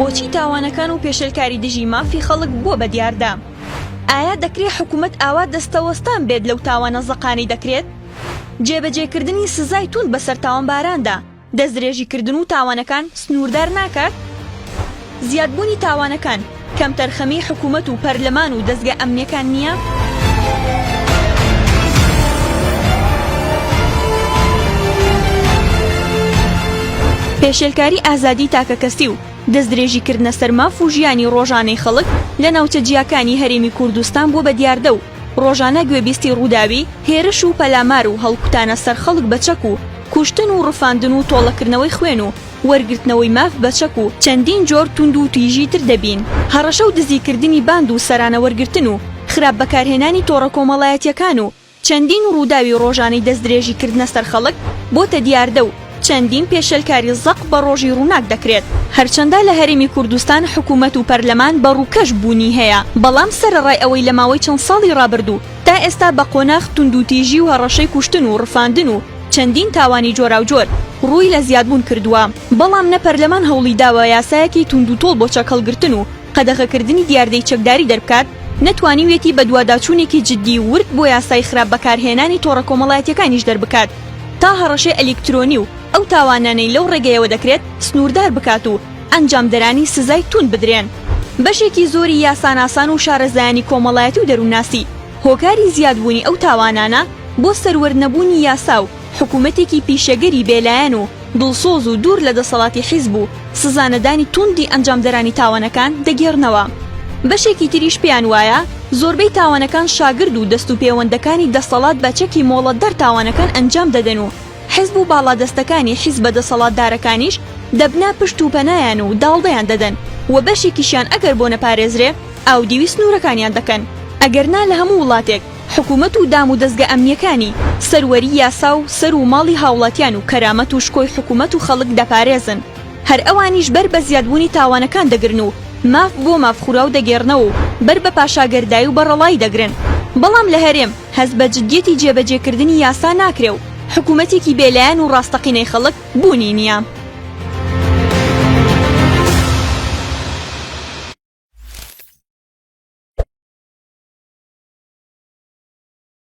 بۆچی تاوانەکان و پێشەلکاری دژی مافی خەڵک بۆ بەدیاردا؟ ئایا دەکرێت حکوومەت ئاوا دەستەوەستان بێت لەو تاوانە زەقانی دەکرێت؟ جێبەجێکردنی سزای توند بەسەر تاوانباراندا دەستدرێژیکردن و تاوانەکان سنووردار ناکات؟ زیادبوونی تاوانەکان کەم تەرخەمی حکوومەت و پەرلەمان و دەستگا ئەمنیەکان نییە؟ پێشێلکاری ئازادی تاکەکەسی و دەستدرێژیکردنە سەرماف و ژیانی ڕۆژانەی خەڵک لە ناوچە جیاکانی هەرێمی کوردستان بۆ بەدیاردە و ڕۆژانە گوێبیستی ڕووداوی هێرش و پەلامار و هەڵکوتانە سەر خەڵک بەچەک و کوشتن و ڕفاندن و تۆڵەکردنەوەی خوێن و وەرگرتنەوەی ماف بەچەک و چەندین جۆر توند و تویژی تر دەبین. هەڕەشە و دزیکردنی باند و سەرانە وەرگرتن و خراپ بەکارهێنانی تۆڕە کۆمەڵایەتیەکان و چەندین ڕووداوی ڕۆژانەی دەستدرێژیکردنە سەر خەڵک بۆتە دیاردە و چەندین پێشەلکاری زەق بە ڕۆژی ڕووناک دەکرێت. هەرچەندە لە هەرێمی کوردستان حکوومەت و پەرلەمان بەڕووکەش بوونی هەیە، بەڵام سەرەڕای ئەوەی لە ماوەی چەند ساڵی ڕابردوو تا ئێستا بە قۆناغ توندوتیژی و هەڕەشەی کوشتن و ڕفاندن و چەندین تاوانی جۆراوجۆر ڕووی لە زیادبوون کردووە. بەڵام نە پەرلەمان هەوڵی داوە یاسایەکی توندوتۆڵ بۆ چەکەڵگرتن و قەدەغەکردنی دیاردەی چەکداری دەربکات، نەتوانیوێتی بە دوواداچوونێکی جددی ورد بۆ یاسای خراپ بەکارهێنانی تۆڕە کۆمەڵایەتیەکانیش دەربکات تا هەڕەشەی ئەلکترۆنی و ئەو تاوانانەی لەو ڕێگەیەوە دەکرێت سنووردار بکات و ئەنجامدەرانی سزای توند بدرێن. بەشێکی زۆری یاساناسان و شارەزایانی کۆمەڵایەتی و دەرووناسی هۆکاری زیادبوونی ئەو تاوانانە بۆ سەروەرنەبوونی یاسا و حکوومەتێکی پیشەگەری بێلایەن و دڵسۆز و دوور لە دەسەڵاتی حیزب و سزانەدانی توندی ئەنجامدەرانی تاوانەکان دەگێڕنەوە. بەشێکی تریش پێیان وایە زۆربەی تاوانەکان شاگرد و دەست و پەیوەندەکانی دەسەڵات بەچەکی مۆڵەتدەر تاوانەکان ئەنجام دەدەن و حیزب و باڵادەستەکانی حیزب بە دەسەڵاتدارەکانیش دەبنا پشت و پەنایان و داڵدەیان دەدەن و بەشێکیشیان ئەگەر بۆ نەپارێزرێ ئاودیوی سنوورەکانیان دەکەن. ئەگەرنا لە هەموو وڵاتێک حکوومەت و دام و دەستگا ئەمنیەکانی سەروەری یاسا و سەر و ماڵی هاوڵاتیان و کەرامەت و شکۆی حکوومەت و خەڵک دەپارێزن، هەر ئەوانیش بەر بە زیادبوونی تاوانەکان دەگرن و ماف بۆ مافخورا و دەگێڕنەوە و بەر بە پاشاگەردایی و بەڕەڵای دەگرن. بەڵام لە هەرێم هەست بە جددیەتی جێبەجێکردنی یاسا ناکرێ و حکوومەتێکی بێلایەن و ڕاستەقینەی خەڵک بوونی نییە.